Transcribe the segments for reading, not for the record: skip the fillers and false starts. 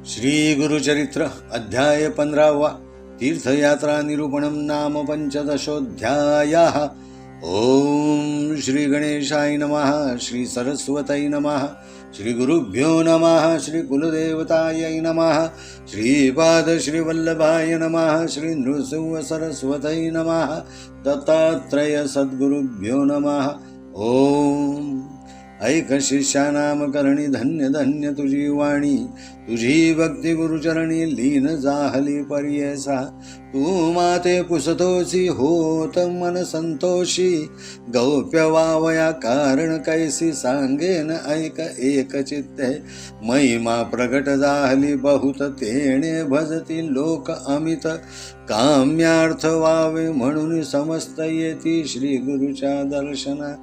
श्री गुरुचरित्र अध्याय 15 तीर्थयात्रा निरूपणं नाम पंचदशोऽध्यायः। ओम श्री गणेशाय नमः, श्री सरस्वतये नमः, श्री गुरुभ्यो नमः, श्री कुलदेवतायै नमः, श्रीपाद श्री वल्लभाय नमः, श्री नृसिंह सरस्वतये नमः, दत्तात्रेय सद्गुरुभ्यो नमः। ओम ऐक शिष्या नामकरणी धन्य धन्य तुझी वाणी, तुझी भक्ती गुरुचरणी लीन जाहली पर्यसा। तू माते पुसतोसी होत मन संतोषी, गौप्य वावया कारण कैसी सांगेन ऐक एक चित्ते। महिमा प्रगट जाहली बहुत तेणे भजती लोक अमित, काम्यार्थ व्हावे म्हणून समस्त येती श्री गुरुच्या दर्शना।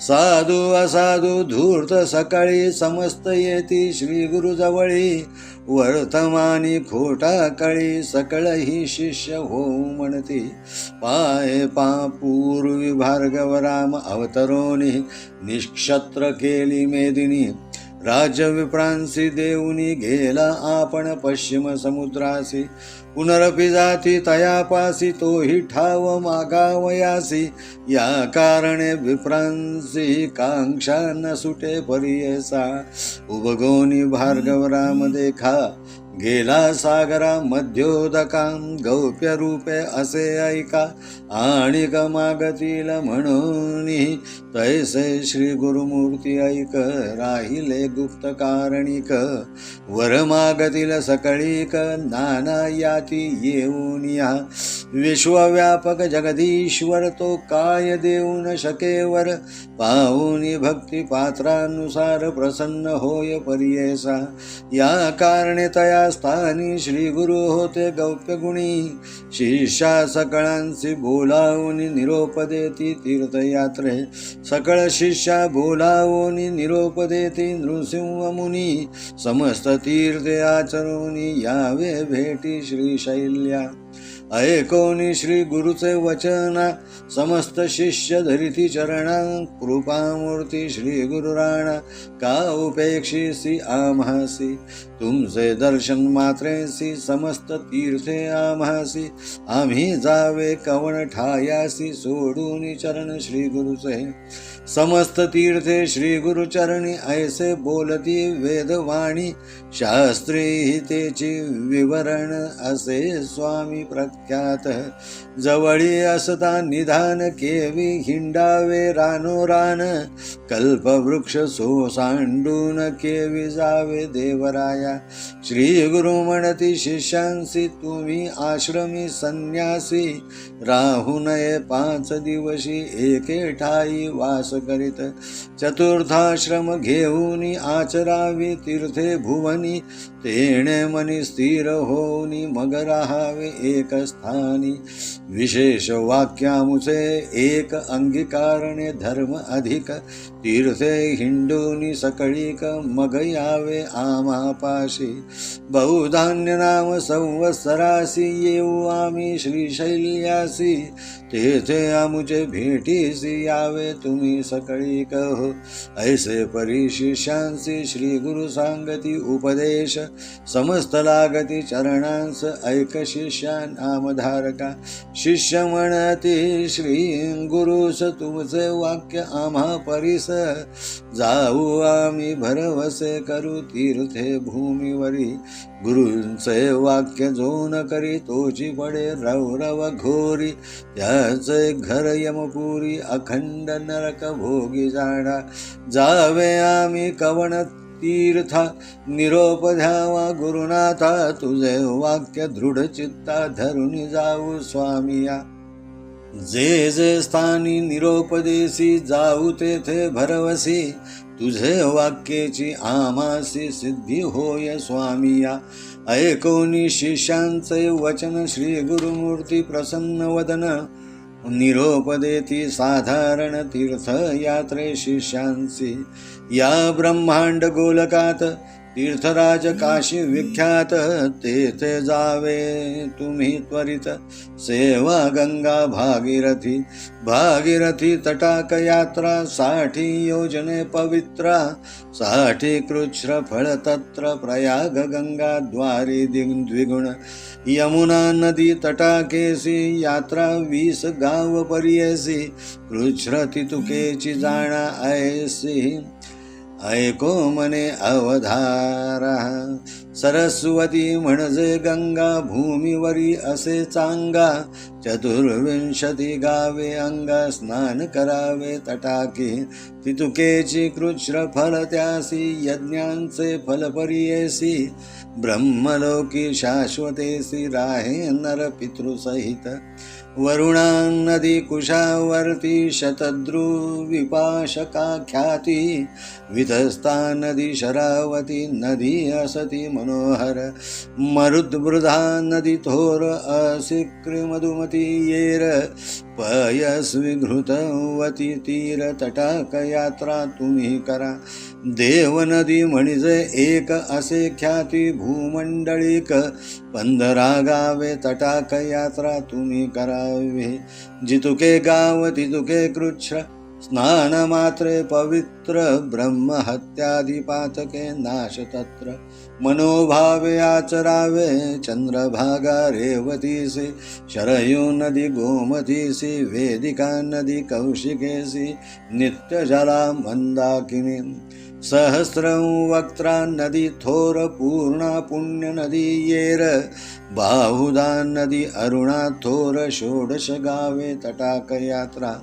साधू असाधू धूर्त सकाळी समस्त येती श्री गुरु जवळी, वर्तमानी खोटा कळी सकळही शिष्य होऊ म्हणती। पाय पूर्वी भार्गव राम अवतरोनी, निक्षत्र केली मेदिनी। राज्य विप्रांसी देऊनी गेला आपण पश्चिम समुद्रासी, पुनरपि जाती तयापासी तोही ठाव मागावयासी। या कारणे विप्रांसी कांक्षा न सुटे परियसा, उबगोनी भार्गव राम देखा गेला सागरा मध्योदका। गौप्य रूपे असे ऐका आणिक मागतील म्हणून, तैसे श्री गुरुमूर्ती ऐक राहिले गुप्त कारणिक। वर मागतील सकळीक नाना याती येऊन या, विश्वव्यापक जगदीश्वर तो काय देऊ न शकेवर। पाहुनी भक्ती पात्रानुसार प्रसन्न होय पर्येसा, या कारणे तया स्थानी श्री गुरु होते गौप्य गुणी। शिष्या सकळांसी बोलावून निरोप देती तीर्थयात्रे, सकळ शिष्या बोलावून निरोप देती नृसिंह मुनी। समस्त तीर्थे आचरून यावे भेटी श्रीशैल्या, ऐकोनी श्री गुरुचे वचना। समस्त शिष्य धरिती चरणा, कृपामूर्ती श्री गुरुराणा। का उपेक्षिसी आम्हासी, तुमचे दर्शन मात्रेसी समस्त तीर्थे आम्हासी। आम्ही जावे कवन ठायासी, सोडून चरण श्री गुरुचे। समस्त तीर्थे श्री गुरुचरणी ऐसे बोलती वेदवाणी, शास्त्री हितेची विवरण असे स्वामी प्रख्यात। जवळी असता निधान केवी हिंडावे रानोरान, कल्पवृक्ष सोसांडून केवी जावे देवराया। श्री गुरु म्हणती शिष्यांसी तुम्ही आश्रमी संन्यासी, राहू नये 5 दिवशी एके ठाई वास करीत। चतुर्थाश्रम घेऊन आचरावी तीर्थे भुवनी, तेणे मनी स्थिर होऊनी मग राहावे एक स्थानी। विशेष वाक्यामुचे एक अंगीकारणे धर्म अधिक, तीर्थे हिंडूनी सकळीक मग यावे आम्हापाशी। बहुधान्य नाम संवत्सरासी येऊ आम्ही श्रीशैल्यासी, तेथे आमुचे भेटीसी यावे तुम्ही सकळीक हो। ऐसे परिशिष्यांसी श्री गुरु सांगती उपदेश, समस्त लागती चरणांस ऐक शिष्या नामधारका। शिष्य म्हणती श्री गुरुस तुमचे वाक्य आम्हा परीस, जाऊ आम्ही भरवसे करू तीर्थे भूमीवरी। गुरूंचे वाक्य जो न करी तोची पडे रौरव घोरी, त्याचे घर यमपुरी अखंड नरक भोगी जाणा। जावे आम्ही कवन तीर्था निरोप द्यावा गुरुनाथा, तुझे वाक्य दृढ चित्ता धरून जाऊ स्वामिया। जे जे स्थानी निरोप देसी जाऊ तेथे भरवसी, तुझे वाक्याची आमासी सिद्धी होय स्वामिया। ऐकोनी शिष्यांचे वचन श्री गुरुमूर्ती प्रसन्न वदन, निरोप देती साधारण तीर्थ यात्रे शिष्यांसी। या ब्रह्मांड गोलकात तीर्थराज काशी विख्यात तेथे जावे तुम्ही त्वरित सेवा गंगा भागीरथी भागीरथी तटाक यात्रा 60 योजने पवित्रा 60 कृच्छ्र फळ तत्र प्रयाग गंगा द्वारी द्विगुण यमुना नदी तटाकेसी यात्रा 20 गाव परियसी कृच्छ्र तितुकेची जाणा ऐसी ऐको मने अवधारा सरस्वती म्हणजे गंगा भूमीवरी असे चांगा 24 गावे अंगा स्नान करावे तटाके तितुकेची कृच्छ्र फल त्यासी यज्ञांचे फल परियेसी ब्रह्मलोकी शाश्वतेसी राहे नर पितृसहित वरुणा नदी कुशावर्ती शतद्रुविपाशका ख्याती विधस्ता नदी शरावती नदी असती मनोहर मरुद्वृधा नदी थोर असिक्री मधुमती येर पयस्वी घृतवती तीर तटाक यात्रा तुम्ही करा देव नदी म्हणजे एक असे ख्याती भूमंडळीक 15 गावे तटाक यात्रा तुम्ही करावे जितुके गाव तितुके कृच्छ्र स्नान मात्रे पवित्र ब्रह्महत्यादि पातके नाश तत्र मनोभावे आचरावे चंद्रभागा रेवतीसी शरयू नदी गोमतीसी वेदिका नदी कौशिकेसी नित्यजला मंदाकिनी सहस्रं वक्त्रा नदी थोर पूर्णा पुण्य नदी येर बाहुदा नदी अरुणा थोर 16 गावे तटाक यात्रा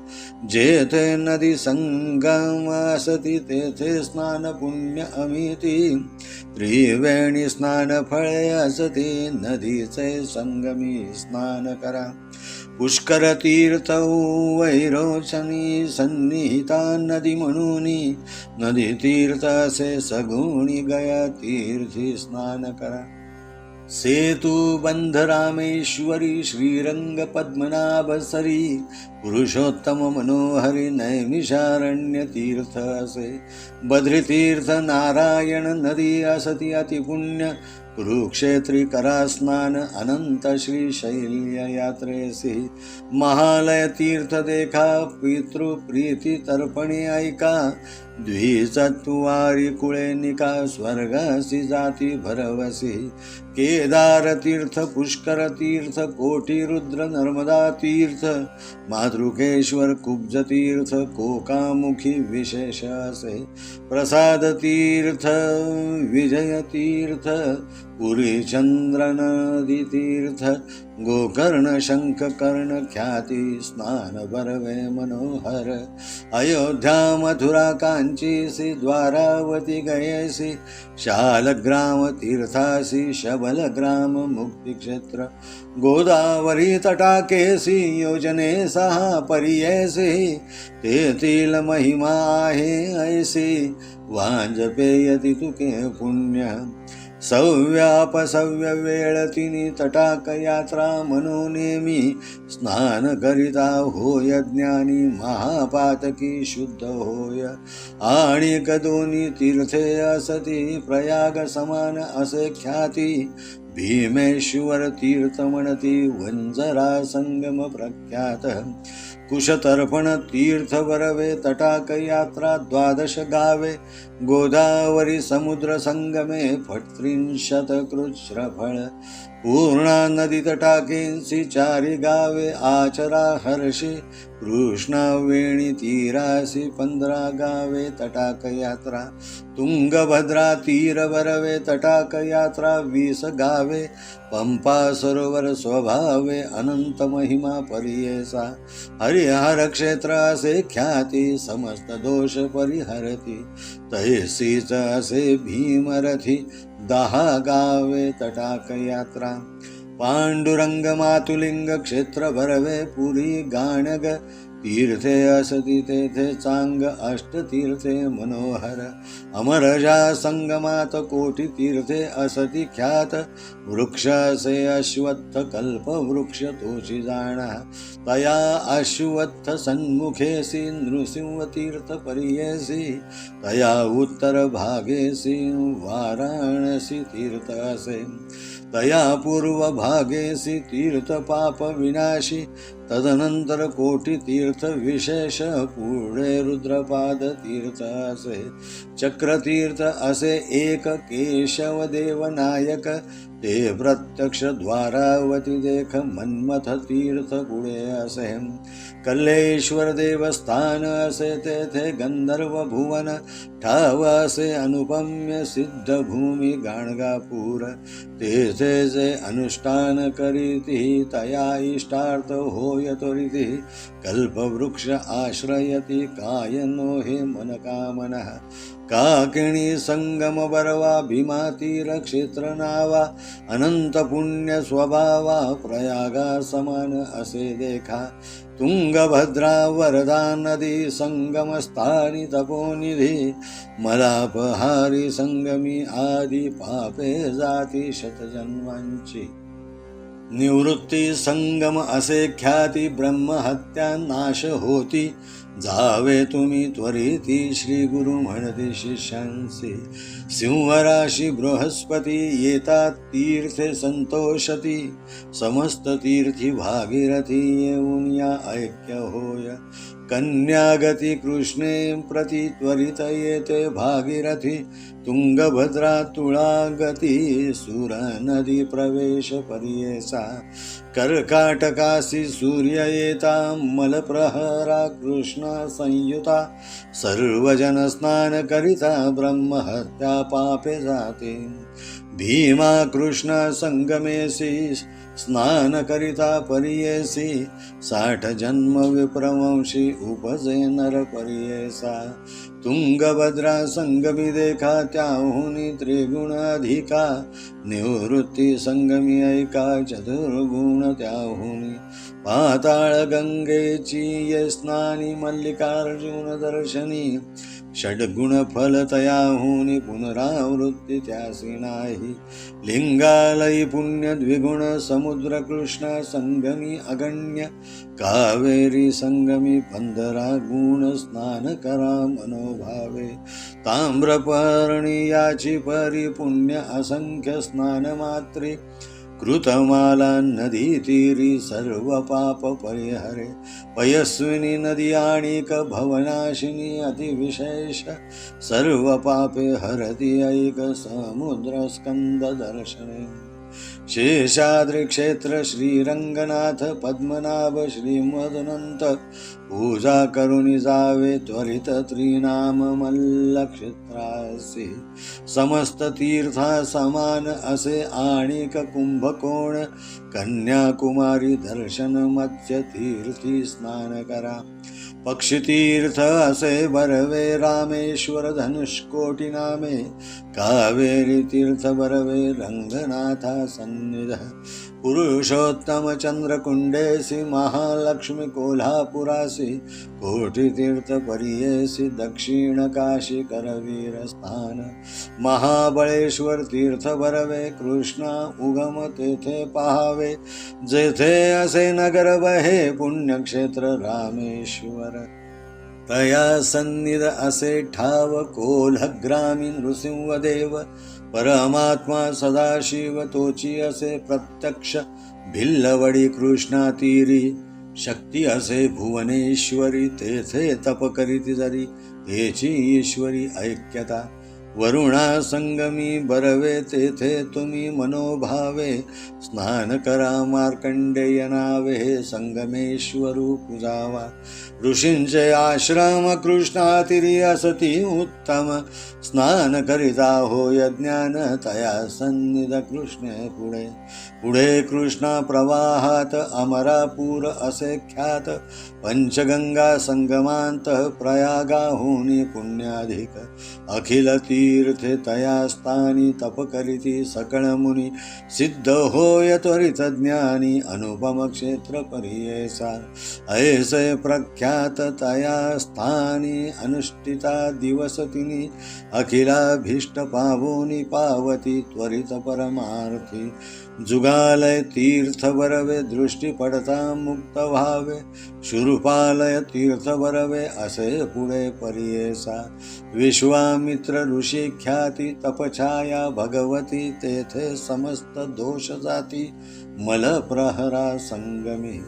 जेथे नदी संगम असती तेथे स्नान पुण्य अमिती त्रिवेणी स्नान फळे असते नदीचे संगमी स्नान करा पुष्कर तीर्थ वैरोचनी सन्निहिता नदी म्हणून नदी तीर्थ असे सगुणी गया तीर्थी स्नान करा सेतु बंध रामेश्वरी श्रीरंग पद्मनाभ सरी पुरुषोत्तम मनोहरी नैमिषारण्य तीर्थ असे बद्री तीर्थ नारायण नदी असती अतिपुण्य कुरुक्षेत्री करा स्नान अनंत श्री शैल्य यात्रेसी महालय तीर्थ देखा पितृप्रीती तर्पणे ऐका द्विचत्वारी कुळे निका स्वर्गासी जाती भरवसी केदार तीर्थ पुष्कर तीर्थ कोटी रुद्र नर्मदा तीर्थ मातृकेश्वर कुब्ज तीर्थ कोकामुखी विशेष असे प्रसाद तीर्थ विजय तीर्थ पुरी चंद्र नदी तीर्थ गोकर्ण शंख कर्ण ख्याती स्नान बरवे मनोहर अयोध्या मथुरा कांचीसी द्वारावती गयेसी शालग्राम तीर्थासी शबलग्राम मुक्ती क्षेत्र गोदावरी तटाकेसी योजने 6 परियेसी तेथील महिमा आहे ऐसी वांजपेय तितुके पुण्य सव्यापसव्य वेळ तिनी तटाक यात्रा मनोनेमी स्नान करिता होय ज्ञानी महापातकी शुद्ध होय आणि दोन्ही तीर्थे असती प्रयाग समान असे ख्याती भीमेश्वर तीर्थ म्हणती वंजरा संगम प्रख्यात कुशतर्पण तीर्थ बरवे तटाक यात्रा 12 गावे गोदावरी समुद्र संगमे 38 कृच्छ्र फळ पूर्णा नदी तटाकेंसी 4 गावे आचरा हर्षी कृष्णा वेणी तीरासी 15 गावे तटाक यात्रा तुंगभद्रा तीर बरवे तटाक यात्रा 20 गावे पंपा सरोवर स्वभावे अनंत महिमा परियेसा हरिहर क्षेत्र असे ख्याती समस्त दोष परिहरती तैसीच असे भीमरथी 10 गावे तटाक यात्रा पांडुरंग मातुलिंग क्षेत्र भरवे पुरी गाणग तीर्थे असती तेथे चांग अष्टतीर्थे मनोहर अमरजा संगमात कोटी तीर्थे असती ख्यात वृक्ष असे अश्वत्थ कल्प वृक्ष तोची जाणा तया अश्वत्थ सन्मुखेसी नृसिंह तीर्थ परियेसी तया उत्तर भागेसी वाराणसी तीर्थ असे तया पूर्व भागेसी तीर्थ पाप विनाशी तदनंतर कोटी तीर्थ विशेष पुढे रुद्रपाद तीर्थ असे चक्रतीर्थ असे एक केशव देव नायक ते प्रत्यक्ष द्वारावती देख मन्मथ तीर्थ पुढे असे कल्लेश्वर देवस्थान असे तेथे गंधर्व भुवन ठाव असे अनुपम्य सिद्ध भूमी गाणगापूर तेथे जे अनुष्ठान करीती तया इष्टार्थ होय त्वरिती कल्पवृक्ष आश्रयती कायनो हे मनकामनः काकिणी संगम बरवा भीमा तीर क्षेत्र नावा अनंत पुण्य स्वभावा प्रयागा समान असे देखा तुंगभद्रा वरदा नदी संगमस्थानी तपोनिधी मलापहारी संगमी आदी पापे जाती शतजन्मांची निवृत्ती संगम असे ख्याती ब्रह्महत्या नाश होती जावे तुम्ही त्वरिती श्री गुरु म्हणते शिष्यांसी सिंहराशी बृहस्पती येतात तीर्थे संतोषती समस्त तीर्थी भागीरथी येऊन या ऐक्य होय कन्यागती कृष्णे प्रति त्वरित येते भागीरथी तुंगभद्रा तुळागती सुर नदी प्रवेश परियेसा कर्काटकासी सूर्य येता मलप्रहरा कृष्णा संयुता सर्वजन स्नान करिता ब्रह्महत्या पापे जाते भीमा कृष्ण संगमेसी स्नान करिता परियेसी 60 जन्म विप्रवंशी उपजे नर परियेसा तुंगभद्रा संगमी देखा त्याहुनी त्रिगुण अधिका निवृत्ती संगमी ऐका चतुर्गुण त्याहुनी पाताळ गंगेची ये स्नानी मल्लिकार्जुन दर्शनी षड्गुण फल तयाहुनी पुनरावृत्ती त्यासी नाही लिंगालयी पुण्य द्विगुण समुद्र कृष्ण संगमी अगण्य कावेरी संगमी 15 गुण स्नान करा मनोभावे ताम्रपर्णी याची परिपुण्य असंख्य स्नान मात्रे कृतमाला नदी तीरी सर्व पाप परिहरे पयस्विनी नदी आणिक भवनाशिनी अतिविशेष सर्व पापे हरती ऐक समुद्र स्कंद दर्शने शेषाद्री क्षेत्र श्रीरंगनाथ पद्मनाभ श्रीमदनंत पूजा करुणी जावे त्वरित त्रिनाम मल्लक्षेत्रासी समस्त तीर्था समान असे आणिक कुंभकोण कन्याकुमारी दर्शन मत्स्य तीर्थी स्नान करा पक्षीतीर्थ असे बरवे रामेश्वर धनुष्कोटी नामे कावेरी तीर्थ बरवे रंगनाथा सन्निध पुरुषोत्तम चंद्रकुंडेसी महालक्ष्मी कोल्हापुरासी कोटी तीर्थ परियेसी दक्षिण काशी करवीर स्थान महाबळेश्वर तीर्थ बरवे कृष्णा उगम तेथे पाहावे जेथे असे नगर बहे पुण्यक्षेत्र रामेश्वर तया सन्निध असे ठाव कोल्हग्रामी नृसिंहदेव परमात्मा सदाशिव तोची असे प्रत्यक्ष भिल्लवडी कृष्णा तीरी शक्ती असे भुवनेश्वरी तेथे तप करीती जरी तेची ईश्वरी ऐक्यता वरुणा संगमी बरवे तेथे तुम्ही मनोभावे स्नान करा मार्कंडेय नावे संगमेश्वरू पूजावा ऋषींचे आश्रम कृष्णातिरी असती उत्तम स्नान करिता होय ज्ञान तया सन्निध कृष्णे पुढे पुढे कृष्णा प्रवाहात अमरापूर असे ख्यात पंचगंगा संगमांत प्रयागाहुनी पुण्याधिक अखिल ती तीर्थे तया स्थानी तप करीती सकळ मुनी सिद्ध होय त्वरित ज्ञानी अनुपम क्षेत्र परियेसा ऐसे प्रख्यात तया स्थानी अनुष्ठिता दिवस तिनी अखिलाभीष्ट पावोनी पावती त्वरित परमार्थी जुगालय तीर्थ बरवे दृष्टी पडता मुक्त व्हावे शुरुपालय तीर्थ बरवे असे पुढे परियेसा विश्वामित्र ऋषी ख्याती तपछाया भगवती तेथे समस्त दोष जाती मल प्रहरा संगमी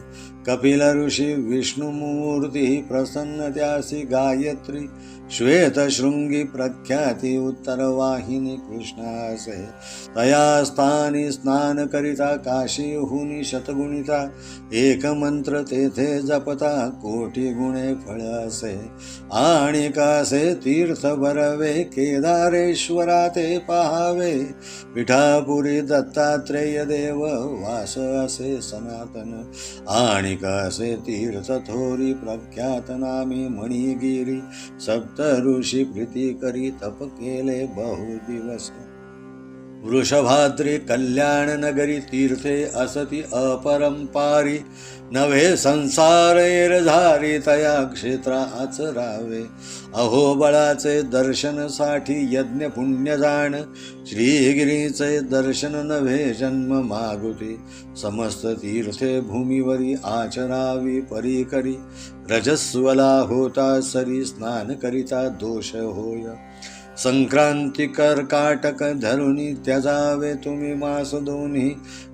कपिल ऋषी विष्णुमूर्ती प्रसन्न त्यासी गायत्री श्वेत शृंगी प्रख्याती उत्तर वाहिनी कृष्णासे तया स्थानी स्नान करिता काशीहुनी शतगुणिता एक मंत्र तेथे जपता कोटी गुणे फळ असे आणि कासे तीर्थ बरवे केदारेश्वरा ते पाहावे विठापुरी दत्तात्रेय देव वास असे सनातन आणि कासे तीर्थ थोरी प्रख्यात नामी मणिगिरी सप्त ऋषी प्रीती करी तप केले बहु दिवस वृषभाद्री कल्याण नगरी तीर्थे असती अपरंपारी नवे संसार झारी तया क्षेत्रा आचरावे अहोबळाचे दर्शनसाठी यज्ञ पुण्य जाण श्रीगिरीचे दर्शन नव्हे जन्म मागुती समस्त तीर्थे भूमीवरी आचरावी परी करी रजस्वला होता सरी स्नान करिता दोष होय संक्रांती कर्काटक धरुनी त्याजावे तुम्ही मास दोन्ही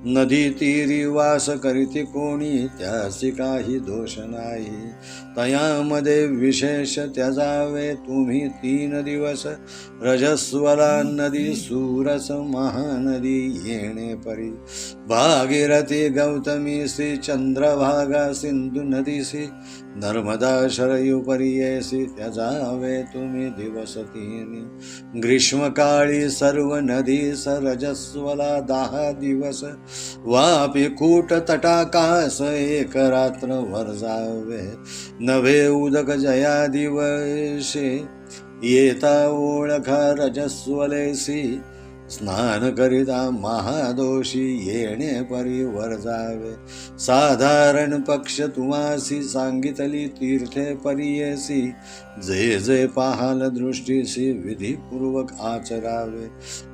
नदी तीरी वास करीती कोणी त्यासी काही दोष नाही तयामध्ये विशेष त्याजावे तुम्ही 3 दिवस रजस्वला नदी सूरस महानदी येणे परी भागीरथी गौतमीसी चंद्रभागा सिंधू नदीसी नर्मदा शरयू परियेसी त्याजावे तुम्ही दिवस 3 ग्रीष्मकाळी सर्व नदीस रजस्वला 10 दिवस वापी कूट तटाकास 1 रात्र वर जावे नवे उदक जया दिवशी येता ओळखा रजस्वलेसी स्नान करिता महादोषी येणे परी वर जावे साधारण पक्ष तुम्हासी सांगितली तीर्थे परियेसी जे जे पाहाल दृष्टीसी विधीपूर्वक आचरावे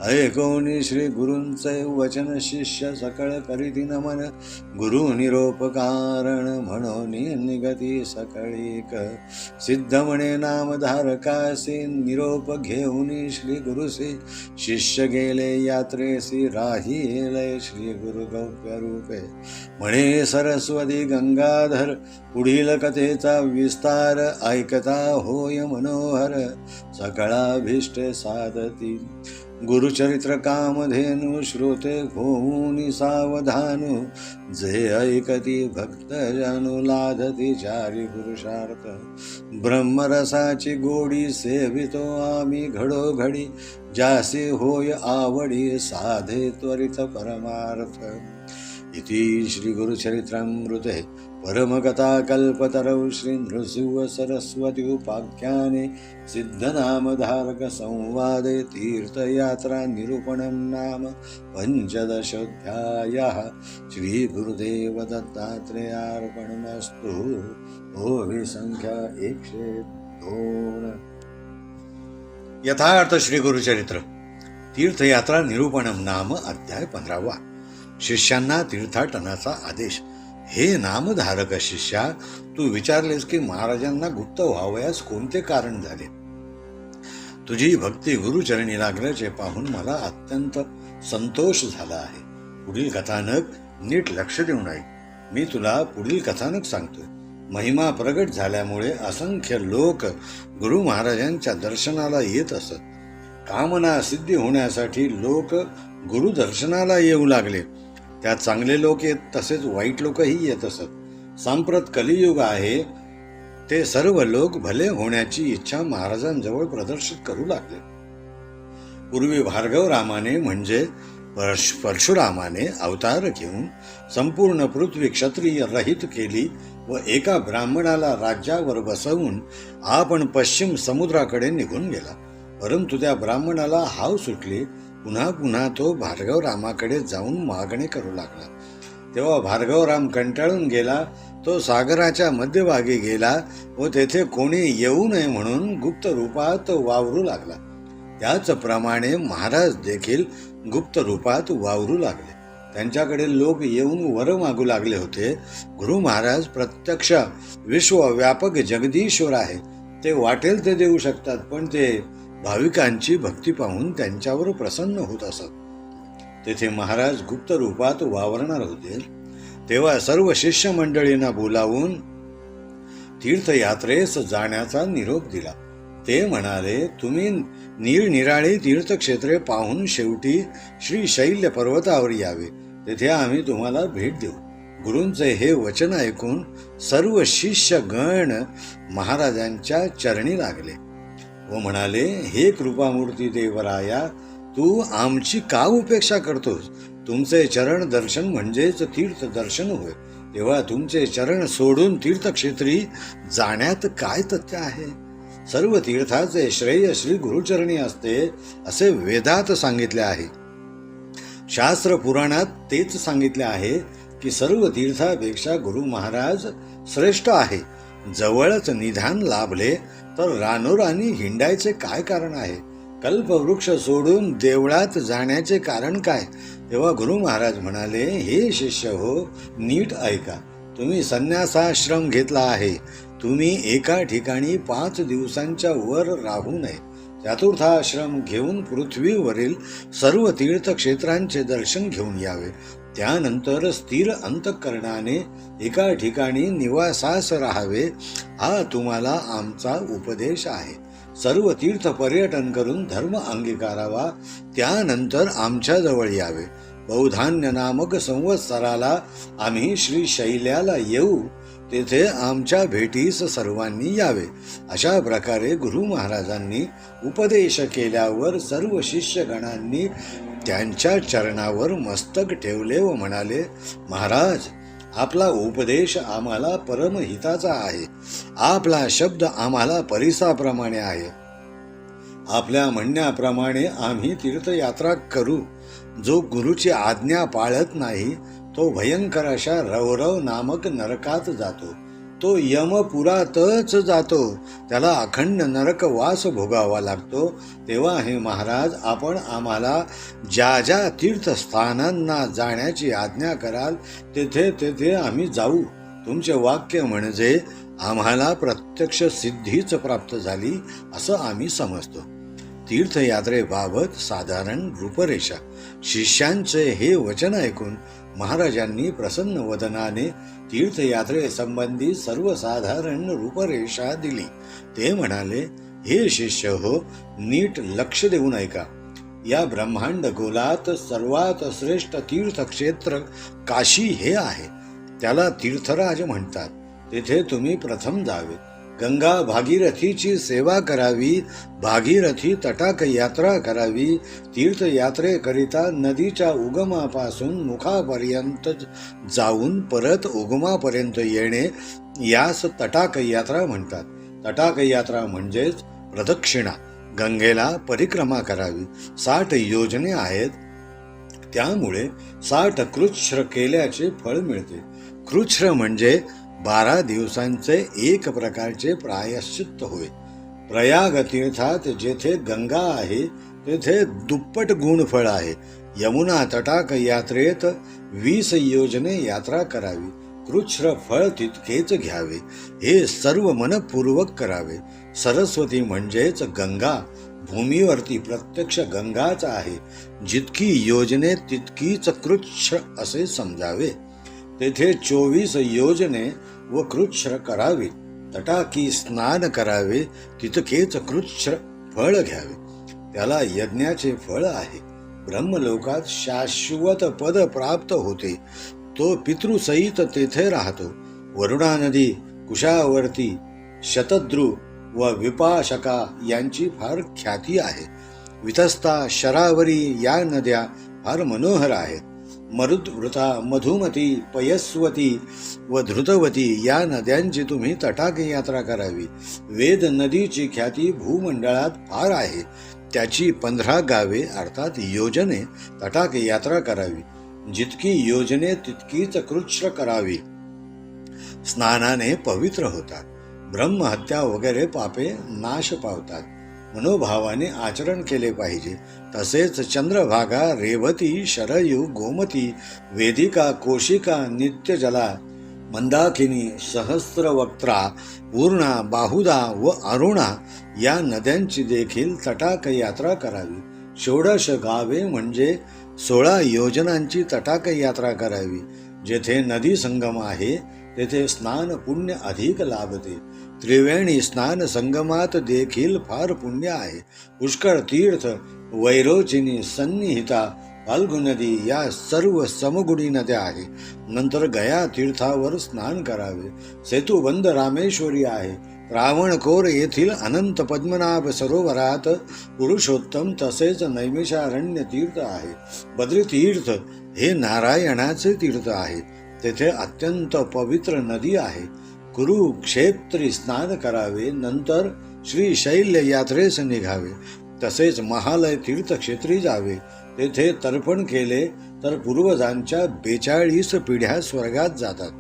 ऐकोनी श्री गुरूंचे वचन शिष्य सकळ करीती नमन गुरु निरोपकारण म्हणून निगती सकळीक सिद्ध म्हणे नामधारकासी निरोप घेऊनी श्री गुरुसी शिष्य गेले यात्रेसी राहिले श्री गुरु गौप्य रूपे म्हणे सरस्वती गंगाधर पुढील कथेचा विस्तार ऐकता होय मनोहर सकळाभीष्टे साधती गुरुचरित्र कामधेनु श्रोते होऊनी सावधानु जे ऐकती भक्त जानू लाधती चारी पुरुषार्थ ब्रह्मरसाची गोडी सेवितो आम्ही घडोघडी जासी होय आवडी साधे त्वरित परमार्थ इति श्री गुरुचरित्रामृते परमकथा कल्पतरौ श्री नृसिंह सरस्वती उपाख्याने सिद्धनामधारक संवादे तीर्थयात्रा निरूपणं नाम 15ोऽध्यायः श्री गुरुदेव दत्तात्रेयार्पणमस्तु ओहि संख्या 102 यथार्थ श्री गुरुचरित्र तीर्थयात्रा निरूपणं नाम अध्याय 15वा शिष्यांना तीर्थाटनाचा आदेश हे नामधारक शिष्या तू विचारलेस की महाराजांना गुप्त व्हावयास कोणते कारण झाले तुझी भक्ती गुरुचरणी लागल्याचे पाहून मला अत्यंत संतोष झाला आहे पुढील कथानक नीट लक्ष देऊन ऐक मी तुला पुढील कथानक सांगतोय महिमा प्रगट झाल्यामुळे असंख्य लोक गुरु महाराजांच्या दर्शनाला येत असत कामना सिद्धी होण्यासाठी लोक गुरु दर्शनाला येऊ लागले त्यात चांगले लोक येत तसेच वाईट लोकही येत असत सांप्रत कलियुग आहे ते सर्व लोक भले होण्याची इच्छा महाराजांजवळ प्रदर्शित करू लागले पूर्वी भार्गवरामाने म्हणजे परशुरामाने अवतार घेऊन संपूर्ण पृथ्वी क्षत्रिय रहित केली व एका ब्राह्मणाला राज्यावर बसवून आपण पश्चिम समुद्राकडे निघून गेला परंतु त्या ब्राह्मणाला हाव सुटली. पुन्हा पुन्हा तो भार्गवरामाकडे जाऊन मागणी करू लागला. तेव्हा भार्गवराम कंटाळून गेला. तो सागराच्या मध्यभागी गेला व तेथे कोणी येऊ नये म्हणून गुप्त रूपात वावरू लागला. त्याचप्रमाणे महाराज देखील गुप्त रूपात वावरू लागले. त्यांच्याकडे लोक येऊन वर मागू लागले होते. गुरु महाराज प्रत्यक्ष विश्वव्यापक जगदीश्वर आहे. ते वाटेल ते देऊ शकतात, पण ते भाविकांची भक्ती पाहून त्यांच्यावर प्रसन्न होत असत. तेथे महाराज गुप्त रूपात वावरणार होते. तेव्हा सर्व शिष्य मंडळींना बोलावून तीर्थयात्रेस जाण्याचा निरोप दिला. ते म्हणाले, तुम्ही निरनिराळी तीर्थक्षेत्रे पाहून शेवटी श्री शैल्य पर्वतावर यावे. तेथे आम्ही तुम्हाला भेट देऊ. गुरूंचे हे वचन ऐकून सर्व शिष्य गण महाराजांच्या चरणी लागले व म्हणाले, हे कृपामूर्ती देवराया, तू आमची का उपेक्षा करतोस? तुमचे चरण दर्शन म्हणजेच तीर्थ दर्शन होय. तेव्हा तुमचे चरण सोडून तीर्थक्षेत्री जाण्यात काय तथ्य आहे? सर्व तीर्थाचे श्रेय श्री गुरुचरणी असते असे वेदात सांगितले आहे. शास्त्र पुराणात तेच सांगितले आहे की सर्व तीर्थापेक्षा गुरु महाराज श्रेष्ठ आहे. जवळच निधान लाभले तर रानोरानी हिंडायचे काय कारण आहे? कल्पवृक्ष सोडून देवळात जाण्याचे कारण काय? तेव्हा गुरु महाराज म्हणाले, हे शिष्य हो, नीट ऐका. तुम्ही संन्यासाश्रम घेतला आहे. तुम्ही एका ठिकाणी 5 दिवसांच्या वर राहू नये. चतुर्थाश्रम घेऊन पृथ्वीवरील सर्व तीर्थक्षेत्रांचे दर्शन घेऊन यावे. त्यानंतर स्थिर अंतःकरणाने एका ठिकाणी निवासास राहावे. हा तुम्हाला आमचा उपदेश आहे. सर्व तीर्थ पर्यटन करून धर्म अंगीकारावा. त्यानंतर आमच्या जवळ यावे. बौधान्य नामक संवत्सराला आम्ही श्री शैल्याला येऊ. तेथे आमच्या भेटीस सर्वांनी यावे. अशा प्रकारे गुरु महाराजांनी उपदेश केल्यावर सर्व शिष्यगणांनी त्यांच्या चरणावर मस्तक ठेवले व म्हणाले, महाराज, आपला उपदेश आम्हाला परमहिताचा आहे. आपला शब्द आम्हाला परिसाप्रमाणे आहे. आपल्या म्हणण्याप्रमाणे आम्ही तीर्थयात्रा करू. जो गुरुची आज्ञा पाळत नाही तो भयंकर अशा रवरव नामक नरकात जातो. तो यमपुरातच जातो. त्याला अखंड नरकवास भोगावा लागतो. तेव्हा हे महाराज, आपण आम्हाला ज्या ज्या तीर्थस्थानांना जाण्याची आज्ञा कराल तेथे तेथे आम्ही जाऊ. तुमचे वाक्य म्हणजे आम्हाला प्रत्यक्ष सिद्धीच प्राप्त झाली असं आम्ही समजतो. तीर्थयात्रेबाबत साधारण रूपरेषा. शिष्यांचे हे वचन ऐकून महाराजांनी प्रसन्न वदनाने तीर्थयात्रेसंबंधी सर्वसाधारण रूपरेषा दिली. ते म्हणाले, हे शिष्य हो, नीट लक्ष देऊन ऐका. या ब्रह्मांड गोलात सर्वात श्रेष्ठ तीर्थक्षेत्र काशी हे आहे. त्याला तीर्थराज म्हणतात. तेथे तुम्ही प्रथम जावे. गंगा भागीरथीची सेवा करावी. भागीरथी तटाक यात्रा करावी. तीर्थयात्रेकरिता नदीच्या उगमापासून मुखापर्यंत जाऊन परत उगमापर्यंत येणे यास तटाक यात्रा म्हणतात. तटाक यात्रा म्हणजेच प्रदक्षिणा. गंगेला परिक्रमा करावी. 60 योजने आहेत. त्यामुळे 60 कृच्छ्र केल्याचे फळ मिळते. कृच्छ्र म्हणजे 12 दिवसांचे एक प्रकारचे प्रायश्चित्त होय. प्रयाग तीर्थात जेथे गंगा आहे तेथे दुप्पट गुणफळ आहे. यमुना तटाक यात्रेत 20 योजने यात्रा करावी. कृच्छ्र फळ तितकेच घ्यावे. हे सर्व मनपूर्वक करावे. सरस्वती म्हणजेच गंगा भूमीवरती प्रत्यक्ष गंगाच आहे. जितकी योजने तितकीच कृच्छ्र असे समजावे. तेथे 24 योजने व कृच्छ्र करावे. तटाकी स्नान करावे. तितकेच कृच्छ्र फळ घ्यावे. त्याला यज्ञाचे फळ आहे. ब्रह्मलोकात शाश्वत पद प्राप्त होते. तो पितृसहित तेथे राहतो. वरुणा नदी, कुशावर्ती, शतद्रू व विपाशका यांची फार ख्याती आहे. वितस्ता, शरावरी या नद्या फार मनोहर आहेत. मरुद्वृता, मधुमती, पयस्वती व धृतवती या नद्यांची तुम्ही तटाक यात्रा करावी. वेद नदीची ख्याती भूमंडळात फार आहे. त्याची 15 गावे अर्थात योजने तटाक यात्रा करावी. जितकी योजने तितकीच कृच्छ करावी. स्नानाने पवित्र होतात. ब्रह्महत्या वगैरे पापे नाश पावतात. मनोभावाने आचरण केले पाहिजे. तसेच चंद्रभागा, रेवती, शरयू, गोमती, वेदिका, कोशिका, नित्यजला, मंदाकिनी, सहस्रवक्त्रा, पूर्णा, बाहुदा व अरुणा या नद्यांची देखील तटाक यात्रा करावी. 16 गावे म्हणजे 16 योजनांची तटाक यात्रा करावी. जेथे नदी संगम आहे तेथे स्नान पुण्य अधिक लाभते. त्रिवेणी स्नान संगमात देखील फार पुण्य आहे. पुष्कर तीर्थ, वैरोचिनी, सन्निहिता, फाल्गु नदी या सर्व समगुणी नद्या आहे. नंतर गया तीर्थावर स्नान करावे. सेतुबंध रामेश्वरी आहे. रावणकोर येथील अनंत पद्मनाभ सरोवरात पुरुषोत्तम तसेच नैमिषारण्य तीर्थ आहे. बद्री तीर्थ हे नारायणाचे तीर्थ आहे. तेथे अत्यंत पवित्र नदी आहे. कुरुक्षेत्री स्नान करावे. नंतर श्रीशैल्य यात्रेस निघावे. तसेच महालय तीर्थक्षेत्री जावे. तेथे तर्पण केले तर पूर्वजांच्या 42 पिढ्या स्वर्गात जातात.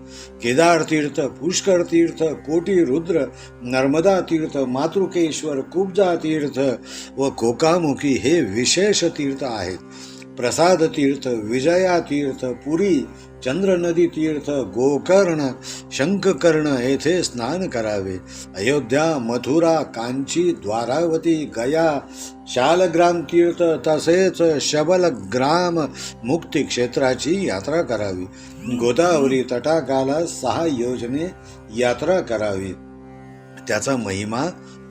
केदार तीर्थ, पुष्कर तीर्थ, कोटी रुद्र, नर्मदा तीर्थ, मातृकेश्वर, कुब्जा तीर्थ व कोकामुखी हे विशेष तीर्थ आहेत. प्रसाद तीर्थ, विजया तीर्थ, पुरी, चंद्र नदी तीर्थ, गोकर्ण, शंखकर्ण येथे स्नान करावे. अयोध्या, मथुरा, कांची, द्वारावती, गया, शालग्राम तीर्थ तसेच शबलग्राम मुक्ती क्षेत्राची यात्रा करावी. गोदावरी तटाकाला 6 योजने यात्रा करावी. त्याचा महिमा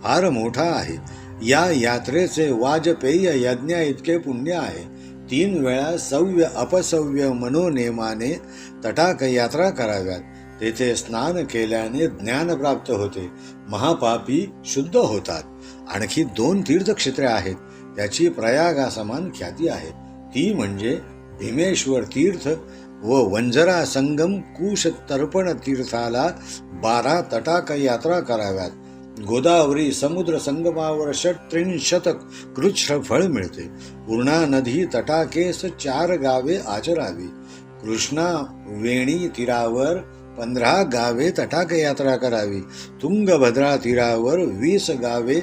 फार मोठा आहे. या यात्रेचे वाजपेय यज्ञ इतके पुण्य आहे. 3 वेळा सव्य अपसव्य मनोनेमाने तटाक यात्रा कराव्यात. तेथे स्नान केल्याने ज्ञान प्राप्त होते. महापापी शुद्ध होतात. आणखी 2 तीर्थक्षेत्रे आहेत. त्याची प्रयागासमान ख्याती आहे. ती म्हणजे भीमेश्वर तीर्थ व वंजरा संगम कुश तर्पण तीर्थाला 12 तटाक यात्रा कराव्यात. गोदावरी समुद्र संगमावर 36 कृच्छ फळ मिळते. पूर्णा नदी तटाकेस 4 गावे आचरावी. कृष्णा वेणी तीरावर 15 गावे तटाक यात्रा करावी. तुंगभद्रा तीरावर 20 गावे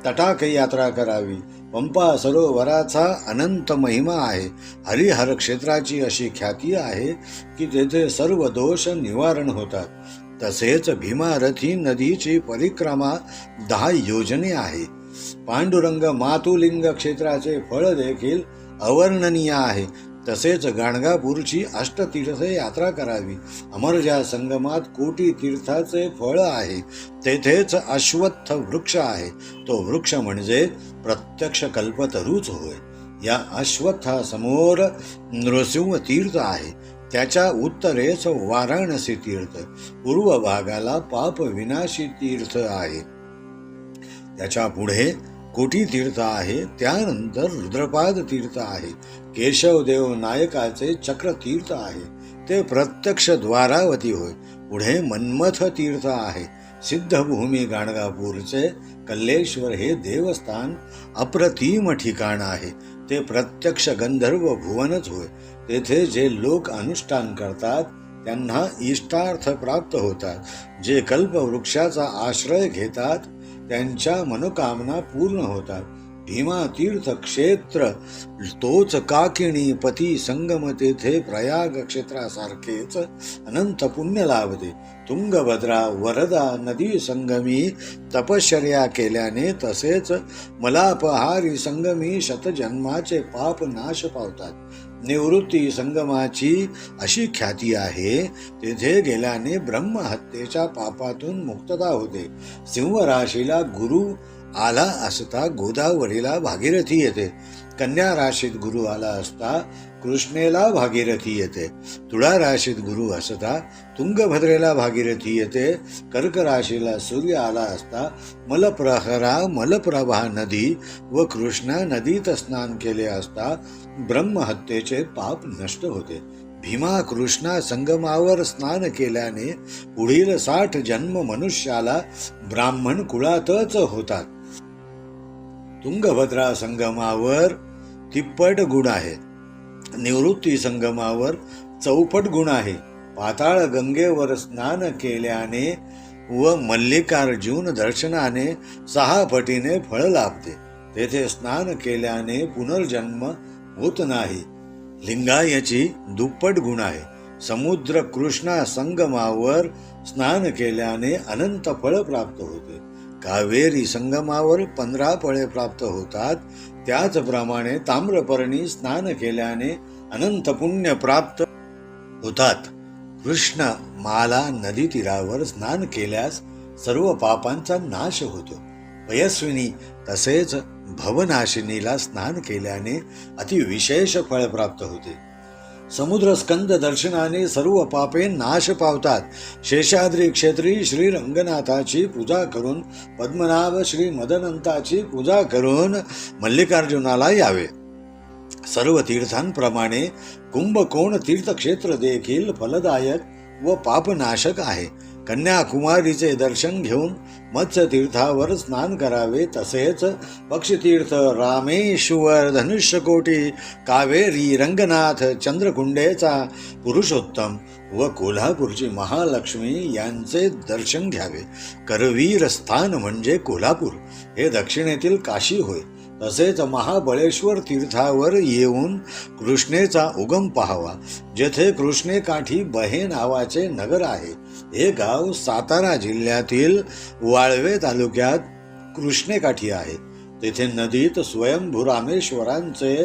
तटाक यात्रा करावी. पंपा सरोवराचा अनंत महिमा आहे. हरिहर क्षेत्राची अशी ख्याती आहे की तेथे सर्व दोष निवारण होतात. तसेच भीमारथी नदीची परिक्रमा 10 योजने आहे. पांडुरंग मातुलिंग क्षेत्राचे फळ देखील अवर्णनीय आहे. तसेच गाणगापूरची अष्टतीर्थ यात्रा करावी. अमरजा संगमात कोटी तीर्थाचे फळ आहे. तेथेच अश्वत्थ वृक्ष आहे. तो वृक्ष म्हणजे प्रत्यक्ष कल्पतरूच होय. या अश्वत्थासमोर नृसिंह तीर्थ आहे. त्याच्या उत्तरेस वाराणसी तीर्थ, पूर्व भागाला पाप विनाशी तीर्थ आहे. त्याच्या पुढे कोटी तीर्थ आहे. त्यानंतर रुद्रपाद तीर्थ आहे. केशवदेव नायकाचे चक्र तीर्थ आहे. ते प्रत्यक्ष द्वारावती होय. पुढे मन्मथ तीर्थ आहे. सिद्धभूमी गाणगापूरचे कल्लेश्वर हे देवस्थान अप्रतिम ठिकाण आहे. ते प्रत्यक्ष गंधर्व भुवनच होय. तेथे जे लोक अनुष्ठान करतात त्यांना इष्टार्थ प्राप्त होतात. जे कल्पवृक्षाचा आश्रय घेतात त्यांच्या मनोकामना पूर्ण होतात. भीमा तीर्थ क्षेत्र तोच काकिणी पती संगम. तेथे प्रयाग क्षेत्रासारखेच अनंत पुण्य लाभते. तुंगभद्रा वरदा नदी संगमी तपश्चर्या केल्याने तसेच मलापहारी संगमी शतजन्माचे पाप नाश पावतात. निवृत्ती संगमाची अशी ख्याती आहे. तेथे गेल्याने ब्रह्महत्येच्या पापातून मुक्तता होते. सिंह राशीला गुरु आला असता गोदावरीला भागीरथी येते. कन्या राशीत गुरु आला असता कृष्णेला भागीरथी येते. तुळा राशीत गुरु असता तुंगभद्रेला भागीरथी येते. कर्क राशीला सूर्य आला असता मलप्रहरा मलप्रभा नदी व कृष्णा नदीत स्नान केले असता ब्रह्महत्येचे पाप नष्ट होते. भीमा कृष्णा संगमावर स्नान केल्याने पुढील 60 जन्म मनुष्याला ब्राह्मण कुळातच होतात. तुंगभद्रा संगमावर 33 गुण आहे. निवृत्ती संगमावर 64 गुण आहे. पाताळ गंगेवर स्नान केल्याने व मल्लिकार्जुन दर्शनाने 6 पटीने फळ लाभते. तेथे स्नान केल्याने पुनर्जन्म होत नाही. लिंगायची 2 गुण आहे. समुद्र कृष्णा संगमावर स्नान केल्याने अनंत फळ प्राप्त होते. कावेरी संगमावर 15 फळे प्राप्त होतात. त्याचप्रमाणे ताम्रपर्णी स्नान केल्याने अनंत पुण्य प्राप्त होतात. कृष्ण माला नदी तीरावर स्नान केल्यास सर्व पापांचा नाश होतो. पयस्विनी तसेच भवनाशिनीला स्नान केल्याने अतिविशेष फळ प्राप्त होते. समुद्र स्कंद दर्शनाने सर्व पापे नाश पावतात. शेषाद्री क्षेत्री श्री रंगनाथाची पूजा करून पद्मनाभ श्री मदनंताची पूजा करून मल्लिकार्जुनाला यावे. सर्व तीर्थांप्रमाणे कुंभकोण तीर्थक्षेत्र देखील फलदायक व पापनाशक आहे. कन्याकुमारीचे दर्शन घेऊन मत्स्य तीर्थावर स्नान करावे. तसेच पक्षतीर्थ, रामेश्वर, धनुष्यकोटी, कावेरी, रंगनाथ, चंद्रकुंडेचा पुरुषोत्तम व कोल्हापूरची महालक्ष्मी यांचे दर्शन घ्यावे. करवीर स्थान म्हणजे कोल्हापूर हे दक्षिणेतील काशी होय. तसेच महाबळेश्वर तीर्थावर येऊन कृष्णेचा उगम पाहावा. जेथे कृष्णेकाठी बहे नावाचे नगर आहे. हे गाव सातारा जिल्ह्यातील वाळवे तालुक्यात कृष्णेकाठी आहे. तेथे नदीत स्वयंभू रामेश्वरांचे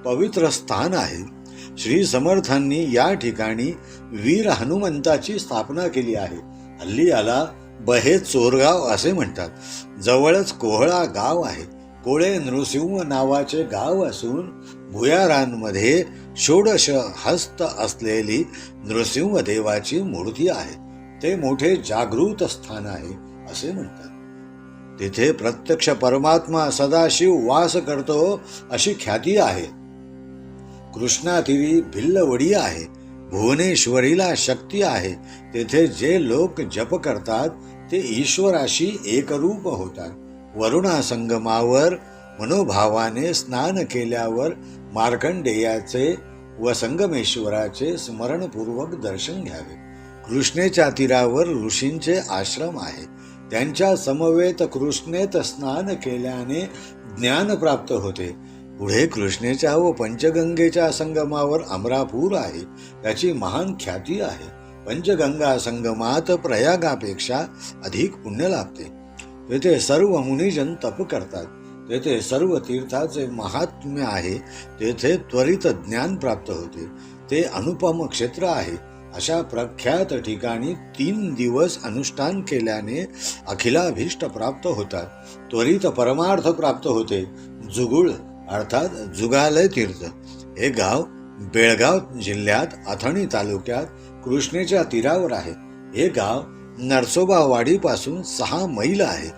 पवित्र स्थान आहे. श्री समर्थांनी या ठिकाणी वीर हनुमंताची स्थापना केली आहे. हल्ली याला बहे चोरगाव असे म्हणतात. जवळच कोहळा गाव आहे. कोळे नृसिंह नावाचे गाव असून भुयारांमध्ये 16 हस्त असलेली नृसिंह देवाची मूर्ती आहे. ते मोठे जागृत स्थान आहे असे म्हणतात. तिथे प्रत्यक्ष परमात्मा सदाशिव वास करतो अशी ख्याती आहे. कृष्णातीरी भिल्लवडी आहे. भुवनेश्वरीला शक्ती आहे. तेथे जे लोक जप करतात ते ईश्वराशी एकरूप होतात. वरुणा संगमावर मनोभावाने स्नान केल्यावर मार्कंडेयाचे व संगमेश्वराचे स्मरणपूर्वक दर्शन घ्यावे. कृष्णेच्या तीरावर ऋषींचे आश्रम आहे. त्यांच्या समवेत कृष्णेत स्नान केल्याने ज्ञान प्राप्त होते. पुढे कृष्णेच्या व पंचगंगेच्या संगमावर अमरापूर आहे. त्याची महान ख्याती आहे. पंचगंगा संगमात प्रयागापेक्षा अधिक पुण्य लाभते. तेथे सर्व मुनिजन तप करतात. तेथे सर्व तीर्थाचे महात्म्य आहे. तेथे त्वरित ज्ञान प्राप्त होते. ते अनुपम क्षेत्र आहे. अशा प्रख्यात ठिकाणी 3 दिवस अनुष्ठान केल्याने अखिलाभीष्ट प्राप्त होतात. त्वरित परमार्थ प्राप्त होते. जुगुळ अर्थात जुगालय तीर्थ हे गाव बेळगाव जिल्ह्यात अथणी तालुक्यात कृष्णेच्या तीरावर आहे. हे गाव नरसोबावाडीपासून 6 मैल आहे.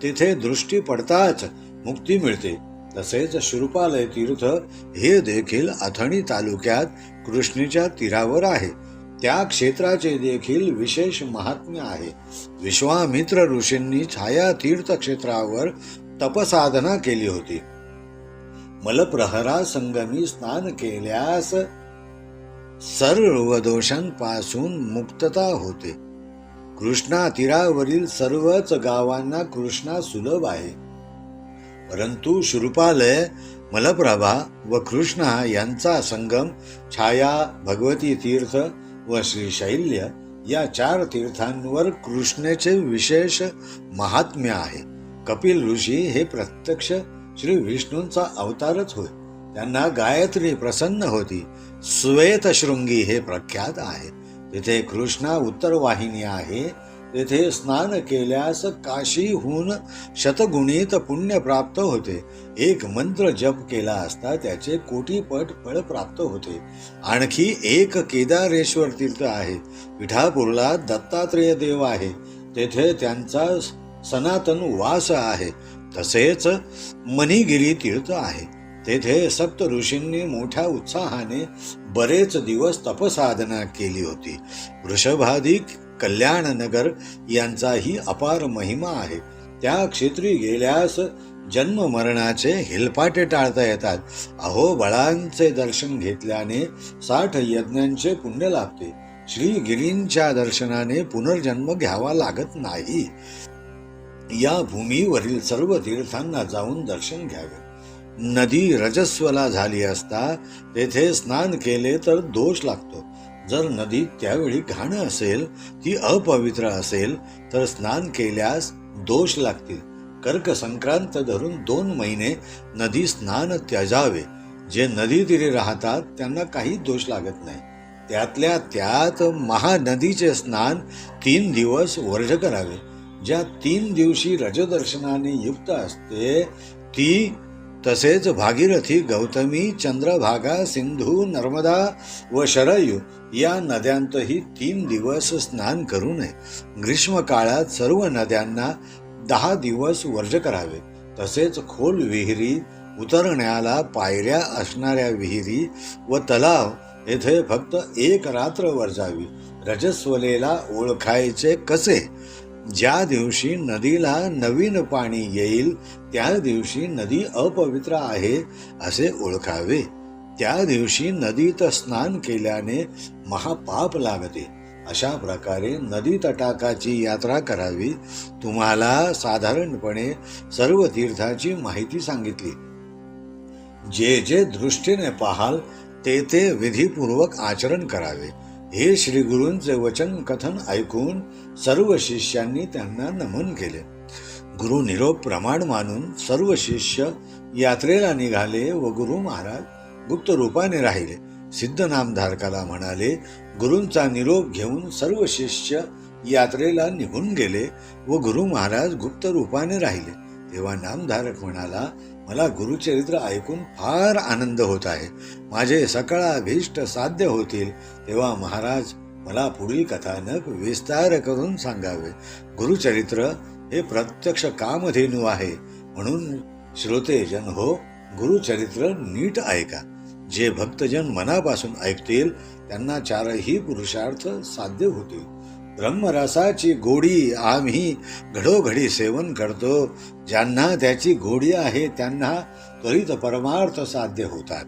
तेथे दृष्टी पडताच मुक्ती मिळते. तसेच शृपालय तीर्थ हे देखील अथणी तालुक्यात कृष्णेच्या तीरावर आहे. त्या क्षेत्राचे देखील विशेष महात्म्य आहे. विश्वामित्र ऋषींनी छाया तीर्थ क्षेत्रावर तपसाधना केली होती. मलप्रहरा संगमी स्नान केल्यास सर्व दोषांपासून मुक्तता होते. कृष्णा तीरावरील सर्वच गावांना कृष्णा सुलभ आहे. परंतु शृपालय, मलप्रभा व कृष्णा यांचा संगम छाया, भगवती तीर्थ व श्रीशैल्य या 4 तीर्थांवर कृष्णेचे विशेष महात्म्य आहे. कपिल ऋषी हे प्रत्यक्ष श्री विष्णूंचा अवतारच होय. त्यांना गायत्री प्रसन्न होती. श्वेतशृंगी हे प्रख्यात आहे. तेथे कृष्णा उत्तरवाहिनी आहे. तेथे स्नान केल्यास काशीहून शतगुणित पुण्य प्राप्त होते. एक मंत्र जप केला असता त्याचे कोटीपट फळ प्राप्त होते. आणखी एक केदारेश्वर तीर्थ आहे. पिठापूरला दत्तात्रेय देव आहे. तेथे त्यांचा सनातन वास आहे. तसेच मणिगिरी तीर्थ आहे. तेथे सप्त ऋषींनी मोठ्या उत्साहाने बरेच दिवस तपसाधना केली होती. वृषभाधिक कल्याणनगर यांचाही अपार महिमा आहे. त्या क्षेत्री गेल्यास जन्म मरणाचे हेलपाटे टाळता येतात. अहो, बळांचे दर्शन घेतल्याने 60 यज्ञांचे पुण्य लाभते. श्रीगिरींच्या दर्शनाने पुनर्जन्म घ्यावा लागत नाही. या भूमीवरील सर्व तीर्थांना जाऊन दर्शन घ्यावे. नदी रजस्वला झाली असता तेथे स्नान केले तर दोष लागतो. जर नदी त्यावेळी घाण असेल, ती अपवित्र असेल, तर स्नान केल्यास दोष लागतील. कर्क संक्रांत धरून 2 महिने नदी स्नान त्याजावे. जे नदी तीरी राहतात त्यांना काही दोष लागत नाही. त्यातल्या त्यात महानदीचे स्नान 3 दिवस वर्ज करावे. ज्या 3 दिवशी रजदर्शनाने युक्त असते ती, तसेच भागीरथी, गौतमी, चंद्रभागा, सिंधू, नर्मदा व शरयू या नद्यांतही 3 दिवस स्नान करू नये. ग्रीष्म काळात सर्व नद्यांना 10 दिवस वर्ज करावे. तसेच खोल विहिरी, उतरण्याला पायऱ्या असणाऱ्या विहिरी व तलाव येथे फक्त 1 रात्र वर्जावी. रजस्वलेला ओळखायचे कसे? ज्या दिवशी नदीला नवीन पाणी येईल त्या दिवशी नदी अपवित्र आहे असे ओळखावे. त्या दिवशी नदीत स्नान केल्याने महापाप लागते. अशा प्रकारे नदी तटाकाची यात्रा करावी. तुम्हाला साधारणपणे सर्व तीर्थाची माहिती सांगितली. जे जे दृष्टीने पाहाल ते ते विधीपूर्वक आचरण करावे. हे श्री गुरूंचे वचन कथन ऐकून सर्व शिष्यांनी त्यांना नमन केले. गुरु निरोप प्रमाण मानून सर्व शिष्य यात्रेला निघाले व गुरु महाराज गुप्त रूपाने राहिले. सिद्ध नामधारकाला म्हणाले. गुरूंचा निरोप घेऊन सर्व शिष्य यात्रेला निघून गेले व गुरु महाराज गुप्त रूपाने राहिले. तेव्हा नामधारक म्हणाला, मला गुरुचरित्र ऐकून फार आनंद होत आहे. माझे सकळ अभीष्ट साध्य होतील तेव्हा महाराज मला पुढील कथानक विस्तार करून सांगावे. गुरुचरित्र हे प्रत्यक्ष कामधेनू आहे. म्हणून श्रोतेजन हो, गुरुचरित्र नीट ऐका. जे भक्तजन मनापासून ऐकतील त्यांना 4ही पुरुषार्थ साध्य होतील. ब्रह्मरसाची गोडी आम्ही घडोघडी सेवन करतो. ज्यांना त्याची गोडी आहे त्यांना त्वरित परमार्थ साध्य होतात.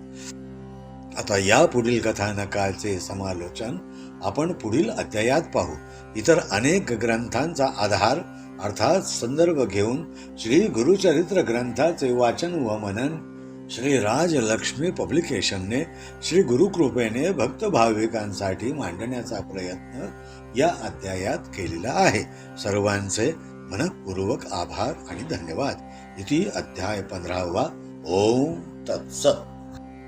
आता या पुढील कथानकाचे समालोचन आपण पुढील अध्यायात पाहू. इतर अनेक ग्रंथांचा आधार अर्थात संदर्भ घेऊन श्री गुरुचरित्र ग्रंथाचे वाचन व मनन श्री राजलक्ष्मी पब्लिकेशनने श्री गुरुकृपेने भक्त भाविकांसाठी मांडण्याचा प्रयत्न या अध्यायात केलेला आहे. सर्वांचे मनःपूर्वक आभार आणि धन्यवाद. इति अध्याय 15. ओम तत्सत.